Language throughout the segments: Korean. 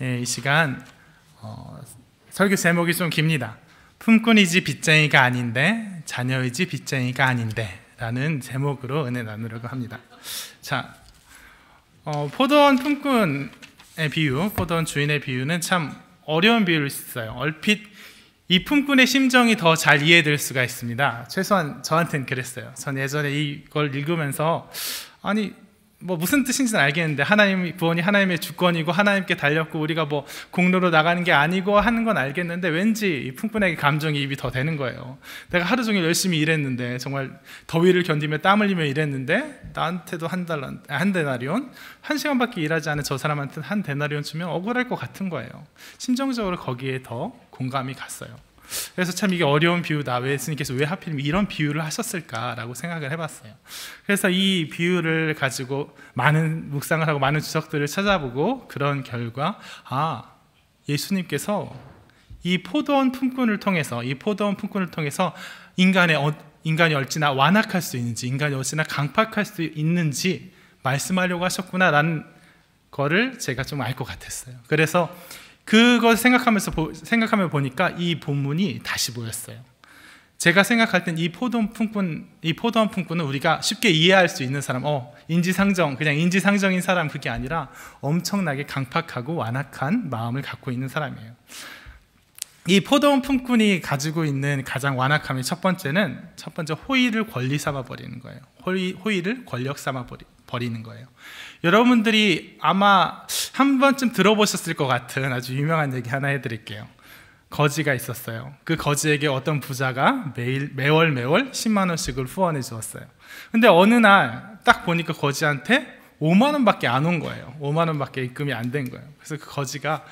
예, 이 시간 설교 제목이 좀 깁니다. 품꾼이지 빚쟁이가 아닌데, 자녀이지 빚쟁이가 아닌데 라는 제목으로 은혜 나누려고 합니다. 자, 포도원 품꾼의 비유, 포도원 주인의 비유는 참 어려운 비유일 수 있어요. 얼핏 이 품꾼의 심정이 더 잘 이해될 수가 있습니다. 최소한 저한테는 그랬어요. 전 예전에 이걸 읽으면서 아니 뭐 무슨 뜻인지는 알겠는데, 하나님 구원이 하나님의 주권이고 하나님께 달렸고 우리가 뭐 공로로 나가는 게 아니고 하는 건 알겠는데, 왠지 이 품꾼에게 감정이입이 더 되는 거예요. 내가 하루 종일 열심히 일했는데, 정말 더위를 견디며 땀 흘리며 일했는데 나한테도 한 데나리온, 1시간밖에 일하지 않은 저 사람한테 한 데나리온 주면 억울할 것 같은 거예요. 심정적으로 거기에 더 공감이 갔어요. 그래서 참 이게 어려운 비유다, 왜 예수님께서 왜 하필 이런 비유를 하셨을까라고 생각을 해봤어요. 그래서 이 비유를 가지고 많은 묵상을 하고 많은 주석들을 찾아보고, 그런 결과 예수님께서 이 포도원 품꾼을 통해서 인간이 어찌나 완악할 수 있는지, 인간이 어찌나 강팍할 수 있는지 말씀하려고 하셨구나라는 거를 제가 좀 알 것 같았어요. 그래서 그걸 생각하며 보니까 이 본문이 다시 보였어요. 제가 생각할 땐 이 포도원 품꾼은 우리가 쉽게 이해할 수 있는 사람, 그냥 인지상정인 사람, 그게 아니라 엄청나게 강팍하고 완악한 마음을 갖고 있는 사람이에요. 이 포도원 품꾼이 가지고 있는 가장 완악함의 첫 번째 호의를 권리 삼아 버리는 거예요. 호의를 권력 삼아 버리는 거예요. 여러분들이 아마 한 번쯤 들어보셨을 것 같은 아주 유명한 얘기 하나 해드릴게요. 거지가 있었어요. 그 거지에게 어떤 부자가 매월 10만 원씩을 후원해 주었어요. 근데 어느 날 딱 보니까 거지한테 5만 원밖에 안 온 거예요. 5만 원밖에 입금이 안 된 거예요. 그래서 그 거지가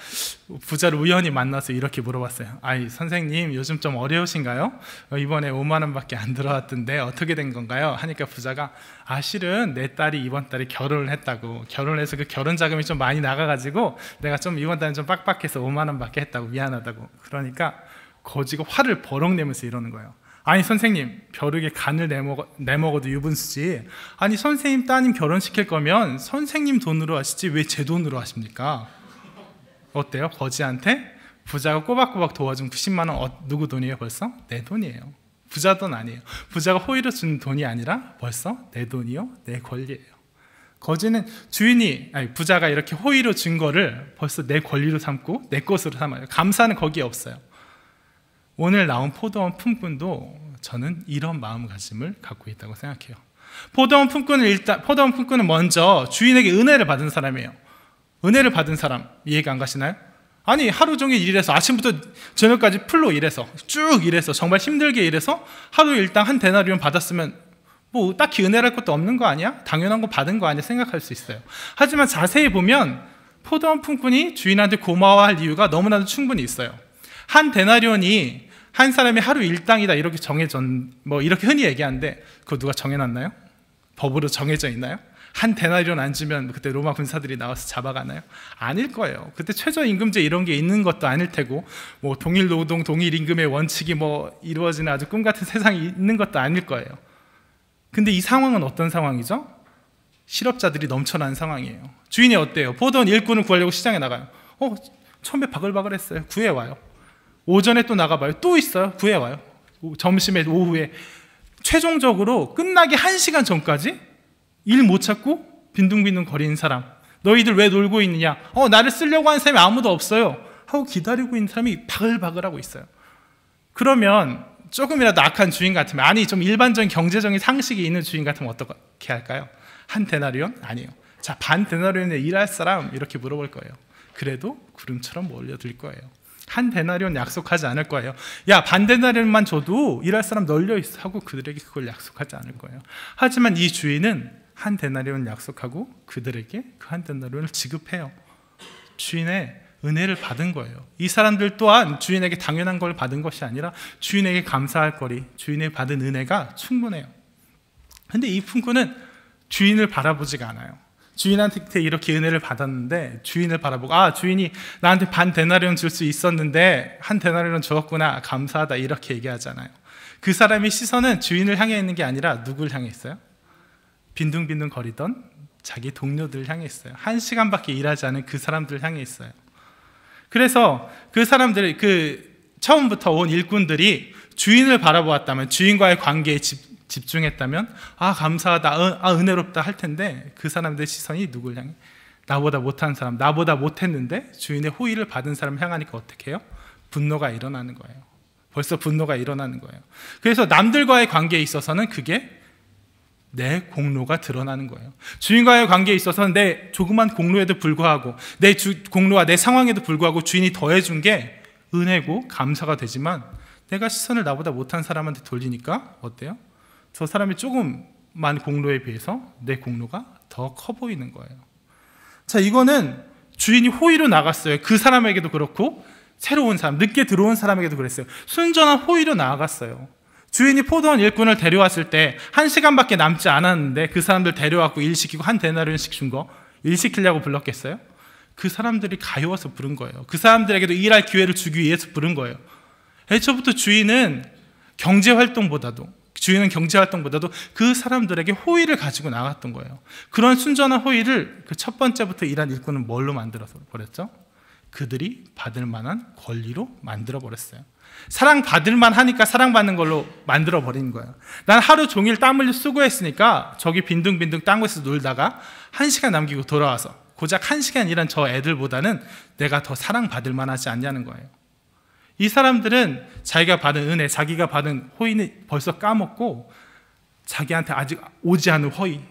부자를 우연히 만나서 이렇게 물어봤어요. 선생님, 요즘 좀 어려우신가요? 이번에 5만 원밖에 안 들어왔던데 어떻게 된 건가요? 하니까 부자가 실은 내 딸이 이번 달에 결혼을 했다고, 결혼해서 그 결혼 자금이 좀 많이 나가가지고 내가 좀 이번 달에 좀 빡빡해서 5만 원밖에 했다고, 미안하다고. 그러니까 거지가 화를 버럭 내면서 이러는 거예요. 선생님, 벼룩에 간을 내먹어도 유분수지. 선생님 따님 결혼시킬 거면 선생님 돈으로 하시지 왜 제 돈으로 하십니까? 어때요? 거지한테 부자가 꼬박꼬박 도와준 90만 원 누구 돈이에요? 벌써? 내 돈이에요. 부자 돈 아니에요. 부자가 호의로 준 돈이 아니라 벌써 내 돈이요? 내 권리예요. 거지는 부자가 이렇게 호의로 준 거를 벌써 내 권리로 삼고 내 것으로 삼아요. 감사는 거기에 없어요. 오늘 나온 포도원 품꾼도 저는 이런 마음가짐을 갖고 있다고 생각해요. 포도원 품꾼은 먼저 주인에게 은혜를 받은 사람이에요. 은혜를 받은 사람, 이해가 안 가시나요? 하루 종일 일해서 아침부터 저녁까지 풀로 일해서 쭉 일해서 정말 힘들게 일해서 하루 일당 한 데나리온 받았으면 뭐 딱히 은혜랄 것도 없는 거 아니야? 당연한 거 받은 거 아니야? 생각할 수 있어요. 하지만 자세히 보면 포도원 품꾼이 주인한테 고마워할 이유가 너무나도 충분히 있어요. 한 데나리온이 한 사람이 하루 일당이다 이렇게 이렇게 흔히 얘기하는데, 그거 누가 정해놨나요? 법으로 정해져 있나요? 한 데나리온 안 주면 그때 로마 군사들이 나와서 잡아가나요? 아닐 거예요. 그때 최저임금제 이런 게 있는 것도 아닐 테고, 뭐 동일 노동 동일 임금의 원칙이 이루어지는 아주 꿈같은 세상이 있는 것도 아닐 거예요. 근데 이 상황은 어떤 상황이죠? 실업자들이 넘쳐나는 상황이에요. 주인이 어때요? 포도원 일꾼을 구하려고 시장에 나가요. 처음에 바글바글했어요. 구해와요. 오전에 또 나가봐요. 또 있어요. 구해와요. 점심에, 오후에. 최종적으로 끝나기 1시간 전까지 일 못 찾고 빈둥빈둥 거리는 사람, 너희들 왜 놀고 있느냐? 나를 쓰려고 하는 사람이 아무도 없어요 하고 기다리고 있는 사람이 바글바글하고 있어요. 그러면 조금이라도 악한 주인 같으면, 좀 일반적인 경제적인 상식이 있는 주인 같으면 어떻게 할까요? 한 데나리온? 아니에요. 자, 반 데나리온에 일할 사람? 이렇게 물어볼 거예요. 그래도 구름처럼 몰려들 거예요. 한 데나리온 약속하지 않을 거예요. 반 데나리온만 줘도 일할 사람 널려 있어 하고 그들에게 그걸 약속하지 않을 거예요. 하지만 이 주인은 한 데나리온 약속하고 그들에게 그 한 데나리온을 지급해요. 주인의 은혜를 받은 거예요. 이 사람들 또한 주인에게 당연한 걸 받은 것이 아니라 주인에게 감사할 거리, 주인의 받은 은혜가 충분해요. 근데 이 품꾼은 주인을 바라보지가 않아요. 주인한테 이렇게 은혜를 받았는데 주인을 바라보고, 주인이 나한테 반 데나리온 줄 수 있었는데 한 데나리온 줬구나, 감사하다, 이렇게 얘기하잖아요. 그 사람의 시선은 주인을 향해 있는 게 아니라 누굴 향해 있어요? 빈둥빈둥 거리던 자기 동료들을 향해 있어요. 1시간밖에 일하지 않은 그 사람들을 향해 있어요. 그래서 그 사람들이 처음부터 온 일꾼들이 주인을 바라보았다면, 주인과의 관계에 집중했다면 감사하다, 은혜롭다 할 텐데, 그 사람들의 시선이 누굴 향해? 나보다 못한 사람, 나보다 못했는데 주인의 호의를 받은 사람 향하니까 어떻게 해요? 분노가 일어나는 거예요. 벌써 분노가 일어나는 거예요. 그래서 남들과의 관계에 있어서는 그게 내 공로가 드러나는 거예요. 주인과의 관계에 있어서는 내 조그만 공로에도 불구하고, 내 공로와 내 상황에도 불구하고 주인이 더해준 게 은혜고 감사가 되지만, 내가 시선을 나보다 못한 사람한테 돌리니까 어때요? 저 사람이 조금만 공로에 비해서 내 공로가 더 커 보이는 거예요. 자, 이거는 주인이 호의로 나갔어요. 그 사람에게도 그렇고 새로운 사람, 늦게 들어온 사람에게도 그랬어요. 순전한 호의로 나아갔어요. 주인이 포도원 일꾼을 데려왔을 때 1시간밖에 남지 않았는데 그 사람들 데려왔고 일시키고 한 데나리온씩 준 거, 일시키려고 불렀겠어요? 그 사람들이 가여워서 부른 거예요. 그 사람들에게도 일할 기회를 주기 위해서 부른 거예요. 애초부터 주인은 경제활동보다도 그 사람들에게 호의를 가지고 나갔던 거예요. 그런 순전한 호의를 그 첫 번째부터 일한 일꾼은 뭘로 만들어서 버렸죠? 그들이 받을 만한 권리로 만들어 버렸어요. 사랑받을 만하니까 사랑받는 걸로 만들어 버린 거예요. 난 하루 종일 땀 흘려 수고했으니까 저기 빈둥빈둥 딴 곳에서 놀다가 1시간 남기고 돌아와서 고작 1시간 일한 저 애들보다는 내가 더 사랑받을 만하지 않냐는 거예요. 이 사람들은 자기가 받은 은혜, 자기가 받은 호의는 벌써 까먹고 자기한테 아직 오지 않은 호의,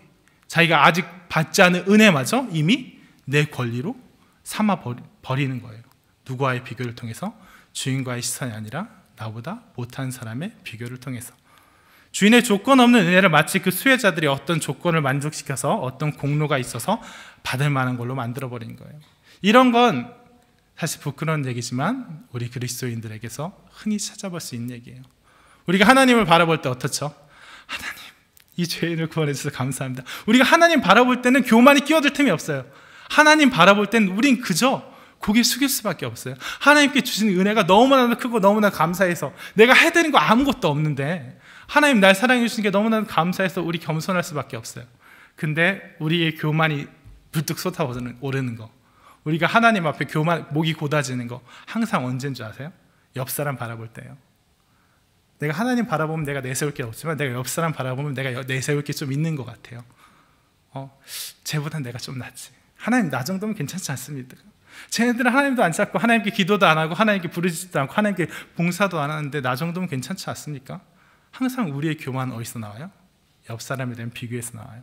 자기가 아직 받지 않은 은혜마저 이미 내 권리로 삼아 버리는 거예요. 누구와의 비교를 통해서? 주인과의 시선이 아니라 나보다 못한 사람의 비교를 통해서. 주인의 조건 없는 은혜를 마치 그 수혜자들이 어떤 조건을 만족시켜서 어떤 공로가 있어서 받을 만한 걸로 만들어버린 거예요. 이런 건 사실 부끄러운 얘기지만 우리 그리스도인들에게서 흔히 찾아볼 수 있는 얘기예요. 우리가 하나님을 바라볼 때 어떻죠? 하나님, 이 죄인을 구원해 주셔서 감사합니다. 우리가 하나님 바라볼 때는 교만이 끼어들 틈이 없어요. 하나님 바라볼 때는 우린 그저 고개 숙일 수밖에 없어요. 하나님께 주신 은혜가 너무나도 크고 너무나 감사해서 내가 해드린 거 아무것도 없는데 하나님 날 사랑해 주신 게 너무나도 감사해서 우리 겸손할 수밖에 없어요. 근데 우리의 교만이 불뚝 솟아오르는 거, 우리가 하나님 앞에 목이 곧아지는 거 항상 언제인 줄 아세요? 옆 사람 바라볼 때예요. 내가 하나님 바라보면 내가 내세울 게 없지만 내가 옆 사람 바라보면 내가 내세울 게 좀 있는 것 같아요. 쟤보단 내가 좀 낫지. 하나님 나 정도면 괜찮지 않습니까? 쟤네들은 하나님도 안 찾고 하나님께 기도도 안 하고 하나님께 부르짖지도 않고 하나님께 봉사도 안 하는데 나 정도면 괜찮지 않습니까? 항상 우리의 교만은 어디서 나와요? 옆 사람에 대한 비교에서 나와요.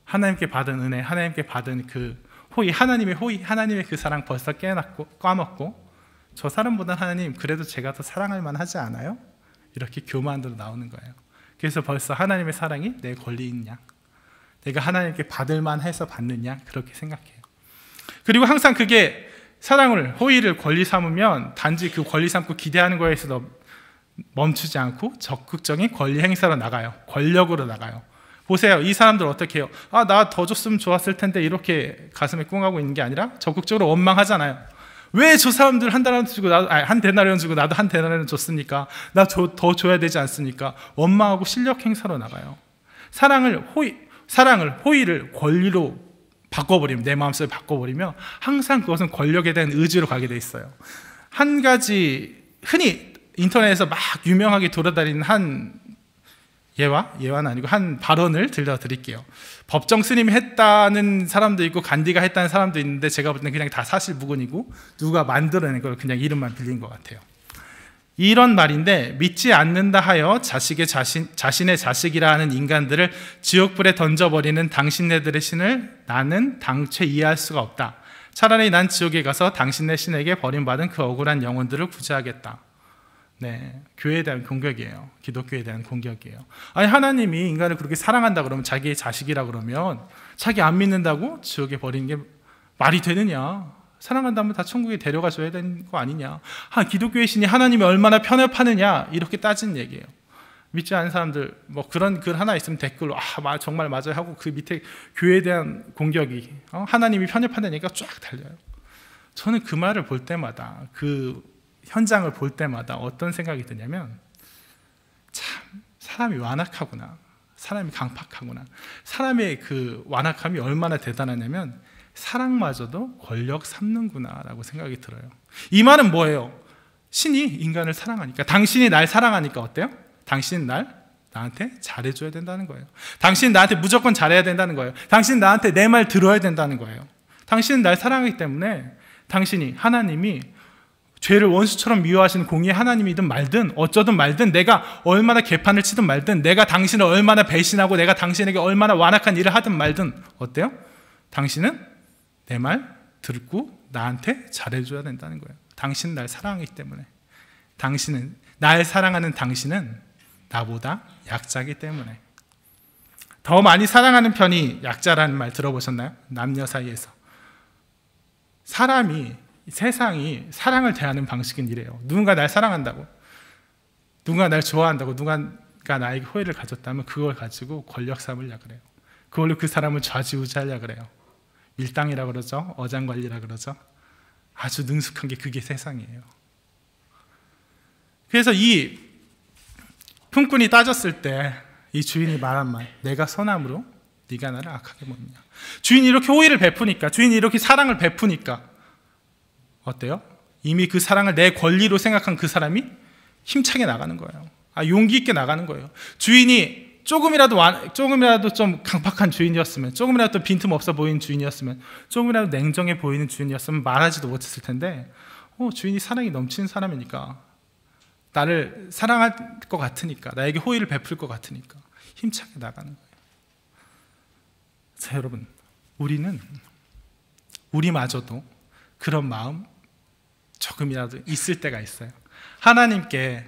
하나님께 받은 은혜, 하나님께 받은 그 호의, 하나님의 호의, 하나님의 그 사랑 벌써 까먹고 저 사람보다 하나님 그래도 제가 더 사랑할 만하지 않아요? 이렇게 교만으로 나오는 거예요. 그래서 벌써 하나님의 사랑이 내 권리인 양, 내가 하나님께 받을 만해서 받는 양, 그렇게 생각해요. 그리고 항상 그게 사랑을, 호의를 권리 삼으면 단지 그 권리 삼고 기대하는 거에서 멈추지 않고 적극적인 권리 행사로 나가요. 권력으로 나가요. 보세요. 이 사람들 어떻게 해요? 나 더 줬으면 좋았을 텐데 이렇게 가슴에 꿍하고 있는 게 아니라 적극적으로 원망하잖아요. 왜 저 사람들 한 데나리온 주고 한 데나리온 주고 나도 한 데나리온 줬습니까? 나 더 줘야 되지 않습니까? 원망하고 실력 행사로 나가요. 사랑을, 호의를 권리로 바꿔버리면, 내 마음속에 바꿔버리면 항상 그것은 권력에 대한 의지로 가게 돼 있어요. 한 가지 흔히 인터넷에서 막 유명하게 돌아다니는 한 예화는 아니고 한 발언을 들려드릴게요. 법정 스님이 했다는 사람도 있고 간디가 했다는 사람도 있는데 제가 볼 때는 그냥 다 사실무근이고 누가 만들어낸 걸 그냥 이름만 빌린 것 같아요. 이런 말인데, 믿지 않는다 하여 자신의 자식이라 하는 인간들을 지옥불에 던져버리는 당신네들의 신을 나는 당최 이해할 수가 없다. 차라리 난 지옥에 가서 당신네 신에게 버림받은 그 억울한 영혼들을 구제하겠다. 네, 교회에 대한 공격이에요. 기독교에 대한 공격이에요. 아니, 하나님이 인간을 그렇게 사랑한다 그러면, 자기의 자식이라 그러면 자기 안 믿는다고 지옥에 버리는 게 말이 되느냐? 사랑한다면 다 천국에 데려가 줘야 되는 거 아니냐? 기독교의 신이 하나님이 얼마나 편협하느냐? 이렇게 따진 얘기예요. 믿지 않는 사람들 뭐 그런 글 하나 있으면 댓글로 정말 맞아요 하고 그 밑에 교회에 대한 공격이 하나님이 편협하다니까 쫙 달려요. 저는 그 말을 볼 때마다, 그 현장을 볼 때마다 어떤 생각이 드냐면, 참 사람이 완악하구나, 사람이 강팍하구나. 사람의 그 완악함이 얼마나 대단하냐면 사랑마저도 권력 삼는구나 라고 생각이 들어요. 이 말은 뭐예요? 신이 인간을 사랑하니까, 당신이 날 사랑하니까 어때요? 당신은 나한테 잘해줘야 된다는 거예요. 당신은 나한테 무조건 잘해야 된다는 거예요. 당신은 나한테 내 말 들어야 된다는 거예요. 당신은 날 사랑하기 때문에 당신이, 하나님이 죄를 원수처럼 미워하시는 공의의 하나님이든 말든 어쩌든 말든, 내가 얼마나 개판을 치든 말든, 내가 당신을 얼마나 배신하고 내가 당신에게 얼마나 완악한 일을 하든 말든 어때요? 당신은 내 말 듣고 나한테 잘해줘야 된다는 거예요. 당신은 날 사랑하기 때문에. 당신은, 날 사랑하는 당신은 나보다 약자이기 때문에. 더 많이 사랑하는 편이 약자라는 말 들어보셨나요? 남녀 사이에서. 세상이 사랑을 대하는 방식은 이래요. 누군가 날 사랑한다고, 누군가 날 좋아한다고, 누군가 나에게 호의를 가졌다면 그걸 가지고 권력 삼으려 그래요. 그걸로 그 사람을 좌지우지하려 그래요. 밀당이라 그러죠. 어장관리라 그러죠. 아주 능숙한 게 그게 세상이에요. 그래서 이 품꾼이 따졌을 때 이 주인이 말한 말, 내가 선함으로 네가 나를 악하게 못냐. 주인이 이렇게 호의를 베푸니까, 주인이 이렇게 사랑을 베푸니까 어때요? 이미 그 사랑을 내 권리로 생각한 그 사람이 힘차게 나가는 거예요. 용기 있게 나가는 거예요. 주인이 조금이라도 좀 강팍한 주인이었으면, 조금이라도 빈틈없어 보이는 주인이었으면, 조금이라도 냉정해 보이는 주인이었으면 말하지도 못했을 텐데, 주인이 사랑이 넘치는 사람이니까, 나를 사랑할 것 같으니까, 나에게 호의를 베풀 것 같으니까 힘차게 나가는 거예요. 자, 여러분, 우리마저도 그런 마음 조금이라도 있을 때가 있어요. 하나님께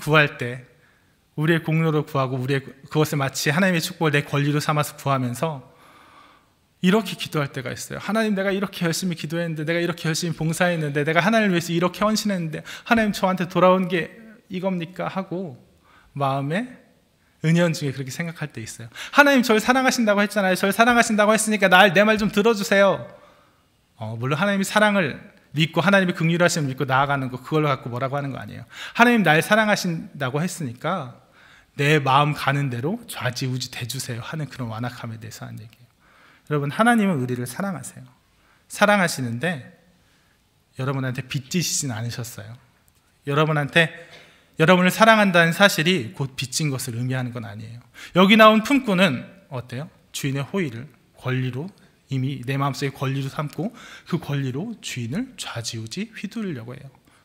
구할 때 우리의 공로로 구하고, 그것을 마치 하나님의 축복을 내 권리로 삼아서 구하면서 이렇게 기도할 때가 있어요. 하나님, 내가 이렇게 열심히 기도했는데, 내가 이렇게 열심히 봉사했는데, 내가 하나님을 위해서 이렇게 헌신했는데 하나님 저한테 돌아온 게 이겁니까? 하고 마음에 은연중에 그렇게 생각할 때 있어요. 하나님 저를 사랑하신다고 했잖아요. 저를 사랑하신다고 했으니까 내 말 좀 들어주세요. 물론 하나님이 사랑을 믿고 하나님의 긍휼하심을 믿고 나아가는 거, 그걸로 갖고 뭐라고 하는 거 아니에요. 하나님 날 사랑하신다고 했으니까 내 마음 가는 대로 좌지우지 대주세요 하는 그런 완악함에 대해서 하는 얘기예요. 여러분, 하나님은 우리를 사랑하세요. 사랑하시는데 여러분한테 빚지시진 않으셨어요. 여러분을 사랑한다는 사실이 곧 빚진 것을 의미하는 건 아니에요. 여기 나온 품꾼은 어때요? 주인의 호의를 권리로, 이미 내 마음속에 권리로 삼고 그 권리로 주인을 좌지우지 휘두르려고 해요.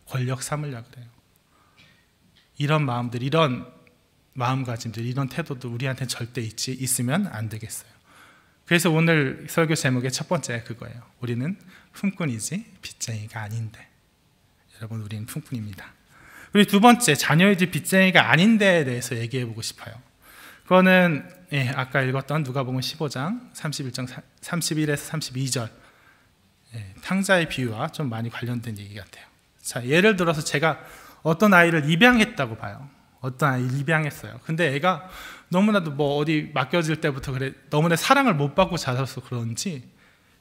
권력 삼으려고 해요. 이런 마음들, 이런 마음가짐들, 이런 태도도 우리한테는 절대 있으면 안 되겠어요. 그래서 오늘 설교 제목의 첫 번째가 그거예요. 우리는 품꾼이지 빚쟁이가 아닌데. 여러분, 우리는 품꾼입니다. 그리고 두 번째, 자녀의 집 빚쟁이가 아닌데에 대해서 얘기해 보고 싶어요. 그거는 아까 읽었던 누가복음 15장 31에서 32절 탕자의 비유와 좀 많이 관련된 얘기 같아요. 자, 예를 들어서 제가 어떤 아이를 입양했다고 봐요. 어떤 아이를 입양했어요. 근데 애가 너무나도 어디 맡겨질 때부터 너무나 사랑을 못 받고 자라서 그런지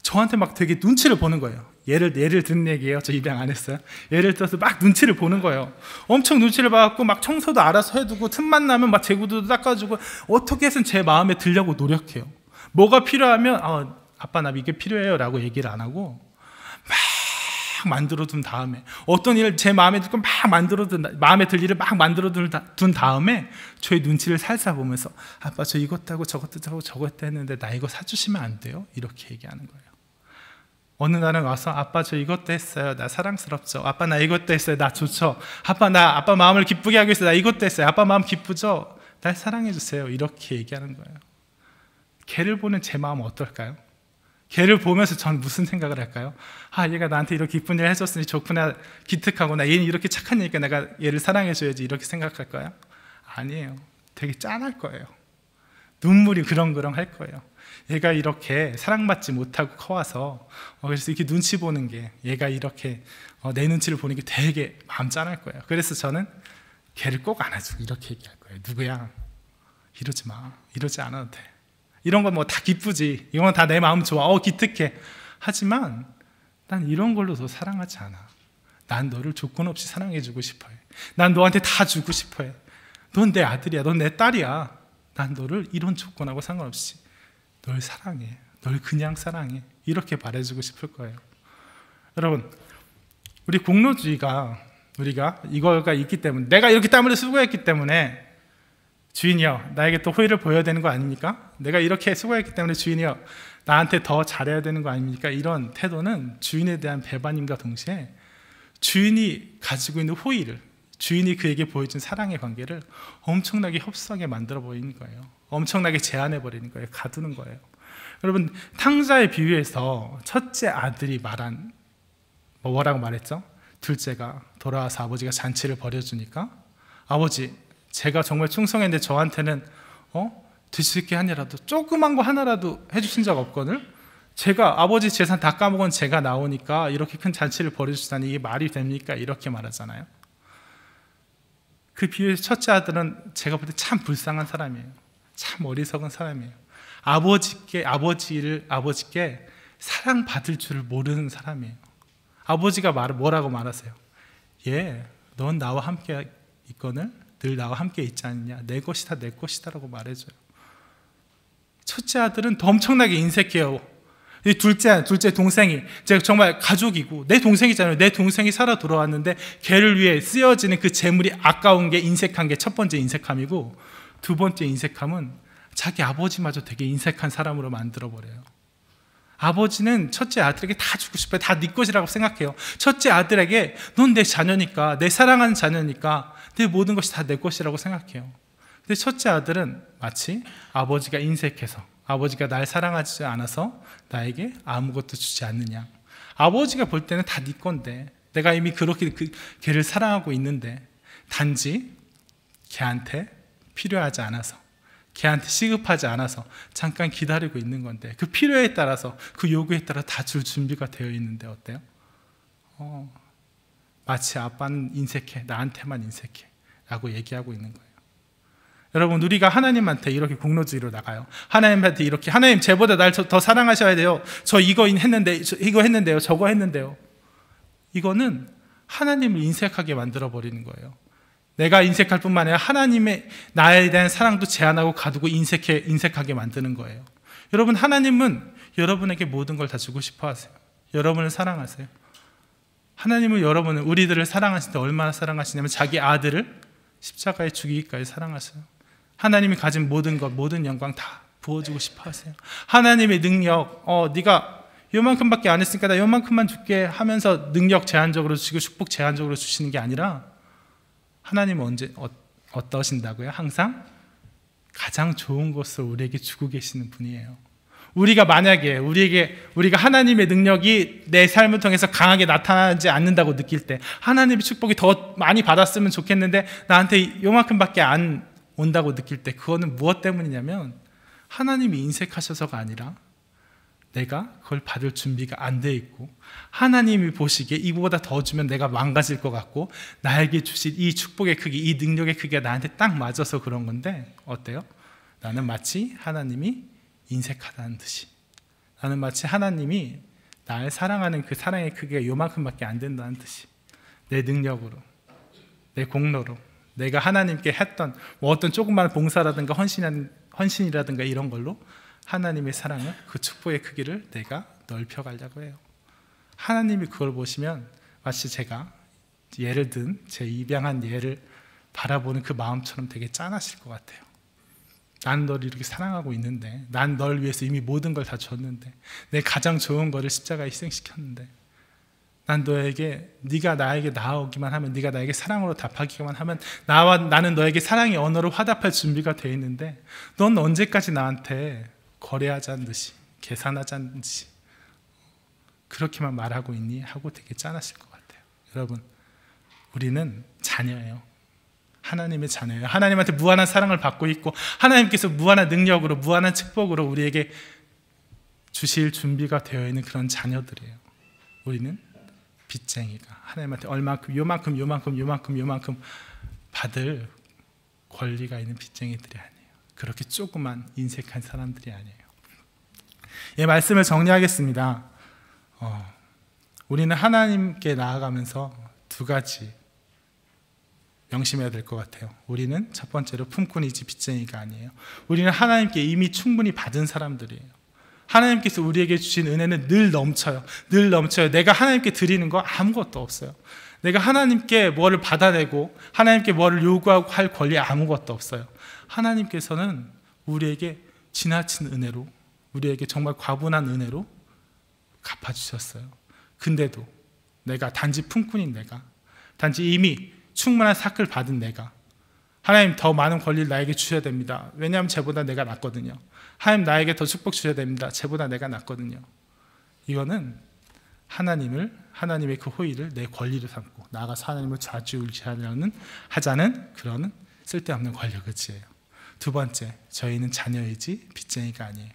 저한테 막 되게 눈치를 보는 거예요. 예를 듣는 얘기예요. 저 입양 안 했어요. 예를 들어서 막 눈치를 보는 거예요. 엄청 눈치를 봐갖고 막 청소도 알아서 해두고, 틈만 나면 막 제구도도 닦아주고, 어떻게 해서든 제 마음에 들려고 노력해요. 뭐가 필요하면 아빠 나 이게 필요해요 라고 얘기를 안 하고 막 만들어둔 다음에, 어떤 일을 제 마음에 들고 마음에 들 일을 막 만들어둔 다음에 저의 눈치를 살살 보면서 아빠 저 이것도 하고 저것도 하고 저것도 했는데 나 이거 사주시면 안 돼요? 이렇게 얘기하는 거예요. 어느 날은 와서 아빠 저 이것도 했어요. 나 사랑스럽죠? 아빠 나 이것도 했어요. 나 좋죠? 아빠 마음을 기쁘게 하기 위해서 나 이것도 했어요. 아빠 마음 기쁘죠? 날 사랑해 주세요. 이렇게 얘기하는 거예요. 걔를 보는 제 마음은 어떨까요? 걔를 보면서 전 무슨 생각을 할까요? 얘가 나한테 이렇게 기쁜 일 해줬으니 좋구나, 기특하구나, 얘는 이렇게 착한 얘니까 내가 얘를 사랑해줘야지, 이렇게 생각할까요? 아니에요. 되게 짠할 거예요. 눈물이 그렁그렁 할 거예요. 얘가 이렇게 사랑받지 못하고 커와서 그래서 이렇게 눈치 보는 게, 얘가 이렇게 내 눈치를 보는 게 되게 마음 짠할 거예요. 그래서 저는 걔를 꼭 안아주고 이렇게 얘기할 거예요. 누구야? 이러지 마. 이러지 않아도 돼. 이런 건 다 기쁘지. 이건 다 내 마음 좋아. 기특해. 하지만 난 이런 걸로 더 사랑하지 않아. 난 너를 조건 없이 사랑해주고 싶어해. 난 너한테 다 주고 싶어해. 넌 내 아들이야. 넌 내 딸이야. 난 너를 이런 조건하고 상관없이 널 사랑해. 널 그냥 사랑해. 이렇게 말해주고 싶을 거예요. 여러분, 우리 공로주의가 우리가 이거가 있기 때문에, 내가 이렇게 땀을 수고했기 때문에 주인이여 나에게 또 호의를 보여야 되는 거 아닙니까? 내가 이렇게 수고했기 때문에 주인이여 나한테 더 잘해야 되는 거 아닙니까? 이런 태도는 주인에 대한 배반임과 동시에 주인이 가지고 있는 호의를, 주인이 그에게 보여준 사랑의 관계를 엄청나게 협소하게 만들어 버리는 거예요. 엄청나게 제한해 버리는 거예요. 가두는 거예요. 여러분, 탕자의 비유에서 첫째 아들이 말한 뭐라고 말했죠? 둘째가 돌아와서 아버지가 잔치를 벌여주니까, 아버지 제가 정말 충성했는데 저한테는 드실 게 하나라도, 조그만 거 하나라도 해주신 적 없거든. 제가 아버지 재산 다 까먹은 제가 나오니까 이렇게 큰 잔치를 벌여주다니 이게 말이 됩니까? 이렇게 말하잖아요. 그 비유에서 첫째 아들은 제가 볼 때 참 불쌍한 사람이에요. 참 어리석은 사람이에요. 아버지께 사랑받을 줄을 모르는 사람이에요. 아버지가 뭐라고 말하세요? 넌 나와 함께 있거늘 늘 나와 함께 있지 않느냐? 내 것이다 내 것이다 라고 말해줘요. 첫째 아들은 더 엄청나게 인색해요. 이 둘째 동생이, 제가 정말 가족이고 내 동생이잖아요. 내 동생이 살아 돌아왔는데 걔를 위해 쓰여지는 그 재물이 아까운 게, 인색한 게 첫 번째 인색함이고, 두 번째 인색함은 자기 아버지마저 되게 인색한 사람으로 만들어버려요. 아버지는 첫째 아들에게 다 주고 싶어요. 다 네 것이라고 생각해요. 첫째 아들에게 넌 내 자녀니까, 내 사랑하는 자녀니까 내 모든 것이 다 내 것이라고 생각해요. 근데 첫째 아들은 마치 아버지가 인색해서, 아버지가 날 사랑하지 않아서 나에게 아무것도 주지 않느냐, 아버지가 볼 때는 다 네 건데, 내가 이미 그렇게 걔를 사랑하고 있는데 단지 걔한테 필요하지 않아서, 걔한테 시급하지 않아서 잠깐 기다리고 있는 건데, 그 필요에 따라서, 그 요구에 따라 다 줄 준비가 되어 있는데 어때요? 마치 아빠는 인색해, 나한테만 인색해 라고 얘기하고 있는 거예요. 여러분, 우리가 하나님한테 이렇게 공로주의로 나가요. 하나님한테 이렇게, 하나님 쟤보다 날 더 사랑하셔야 돼요. 저 이거 했는데요, 저거 했는데요. 이거는 하나님을 인색하게 만들어 버리는 거예요. 내가 인색할 뿐만 아니라 하나님의 나에 대한 사랑도 제한하고 가두고 인색하게 만드는 거예요. 여러분, 하나님은 여러분에게 모든 걸 다 주고 싶어 하세요. 여러분을 사랑하세요. 하나님은 여러분을, 우리들을 사랑하실 때 얼마나 사랑하시냐면 자기 아들을 십자가에 죽이기까지 사랑하세요. 하나님이 가진 모든 것, 모든 영광 다 부어주고 싶어 하세요. 하나님의 능력, 네가 요만큼밖에 안 했으니까 나 요만큼만 줄게 하면서 능력 제한적으로 주시고 축복 제한적으로 주시는 게 아니라, 하나님은 언제 어떠신다고요? 항상 가장 좋은 것을 우리에게 주고 계시는 분이에요. 우리가 만약에 우리가 하나님의 능력이 내 삶을 통해서 강하게 나타나지 않는다고 느낄 때, 하나님의 축복이 더 많이 받았으면 좋겠는데 나한테 요만큼밖에 안 온다고 느낄 때, 그거는 무엇 때문이냐면 하나님이 인색하셔서가 아니라 내가 그걸 받을 준비가 안 돼 있고, 하나님이 보시기에 이거보다 더 주면 내가 망가질 것 같고, 나에게 주신 이 축복의 크기, 이 능력의 크기가 나한테 딱 맞아서 그런 건데, 어때요? 나는 마치 하나님이 인색하다는 듯이, 나는 마치 하나님이 날 사랑하는 그 사랑의 크기가 요만큼밖에 안 된다는 듯이, 내 능력으로, 내 공로로, 내가 하나님께 했던 어떤 조그마한 봉사라든가 헌신이라든가 이런 걸로 하나님의 사랑을, 그 축복의 크기를 내가 넓혀가려고 해요. 하나님이 그걸 보시면 마치 제가 예를 든 제 입양한 얘를 바라보는 그 마음처럼 되게 짠하실 것 같아요. 난 너를 이렇게 사랑하고 있는데, 난 널 위해서 이미 모든 걸 다 줬는데, 내 가장 좋은 거를 십자가에 희생시켰는데, 난 너에게, 네가 나에게 나아오기만 하면, 네가 나에게 사랑으로 답하기만 하면 나는 너에게 사랑의 언어로 화답할 준비가 되어 있는데, 넌 언제까지 나한테 거래하자는 듯이, 계산하자는 듯이 그렇게만 말하고 있니? 하고 되게 짠하실 것 같아요. 여러분, 우리는 자녀예요. 하나님의 자녀예요. 하나님한테 무한한 사랑을 받고 있고, 하나님께서 무한한 능력으로, 무한한 축복으로 우리에게 주실 준비가 되어 있는 그런 자녀들이에요. 우리는 빚쟁이가 하나님한테 얼마큼, 요만큼 받을 권리가 있는 빚쟁이들이 아니에요. 그렇게 조그만 인색한 사람들이 아니에요. 이 말씀을 정리하겠습니다. 우리는 하나님께 나아가면서 두 가지 명심해야 될 것 같아요. 우리는 첫 번째로 품꾼이지 빚쟁이가 아니에요. 우리는 하나님께 이미 충분히 받은 사람들이에요. 하나님께서 우리에게 주신 은혜는 늘 넘쳐요. 늘 넘쳐요. 내가 하나님께 드리는 거 아무것도 없어요. 내가 하나님께 뭐를 받아내고 하나님께 뭐를 요구하고 할 권리 아무것도 없어요. 하나님께서는 우리에게 지나친 은혜로, 우리에게 정말 과분한 은혜로 갚아주셨어요. 근데도 내가 단지 품꾼인 내가, 단지 이미 충분한 삭을 받은 내가, 하나님 더 많은 권리를 나에게 주셔야 됩니다. 왜냐하면 쟤보다 내가 낫거든요. 하나님 나에게 더 축복 주셔야 됩니다. 쟤보다 내가 낫거든요. 이거는 하나님의 그 호의를 내 권리로 삼고 나아가서 하나님을 좌지우지하자는 그런 쓸데없는 권력 의지예요. 두 번째, 저희는 자녀이지 빚쟁이가 아니에요.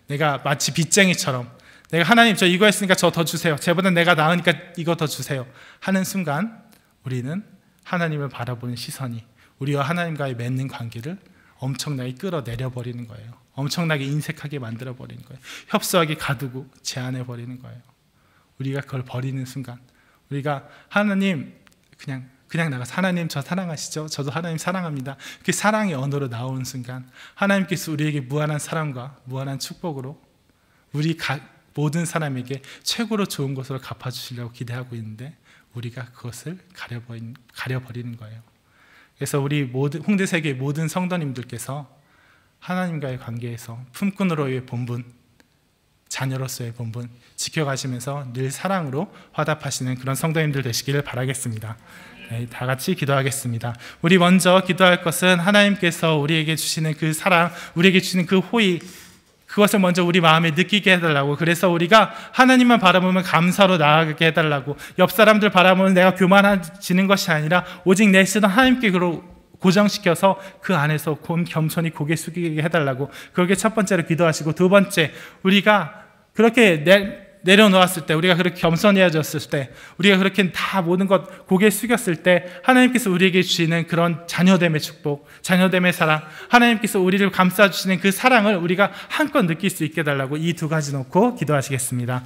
내가 마치 빚쟁이처럼 내가 하나님 저 이거 했으니까 저 더 주세요. 쟤보다 내가 나으니까 이거 더 주세요 하는 순간 우리는 하나님을 바라보는 시선이 우리와 하나님과의 맺는 관계를 엄청나게 끌어내려버리는 거예요. 엄청나게 인색하게 만들어버리는 거예요. 협소하게 가두고 제한해버리는 거예요. 우리가 그걸 버리는 순간 우리가 하나님 그냥 나가서 하나님 저 사랑하시죠? 저도 하나님 사랑합니다. 그 사랑의 언어로 나오는 순간 하나님께서 우리에게 무한한 사랑과 무한한 축복으로 우리 모든 사람에게 최고로 좋은 것으로 갚아주시려고 기대하고 있는데 우리가 그것을 가려버리는 거예요. 그래서 우리 홍대 세계의 모든 성도님들께서 하나님과의 관계에서 품꾼으로의 본분, 자녀로서의 본분 지켜가시면서 늘 사랑으로 화답하시는 그런 성도님들 되시기를 바라겠습니다. 네, 다 같이 기도하겠습니다. 우리 먼저 기도할 것은 하나님께서 우리에게 주시는 그 사랑, 우리에게 주시는 그 호의, 그것을 먼저 우리 마음에 느끼게 해달라고. 그래서 우리가 하나님만 바라보면 감사로 나아가게 해달라고. 옆 사람들 바라보면 내가 교만해지는 것이 아니라 오직 내 시선 하나님께 고정시켜서 그 안에서 겸손히 고개 숙이게 해달라고. 그렇게 첫 번째로 기도하시고, 두 번째, 우리가 그렇게 내려놓았을 때, 우리가 그렇게 겸손해졌을 때, 우리가 그렇게 다 모든 것 고개 숙였을 때 하나님께서 우리에게 주시는 그런 자녀됨의 축복, 자녀됨의 사랑, 하나님께서 우리를 감싸주시는 그 사랑을 우리가 한껏 느낄 수 있게 해달라고 이 두 가지 놓고 기도하시겠습니다.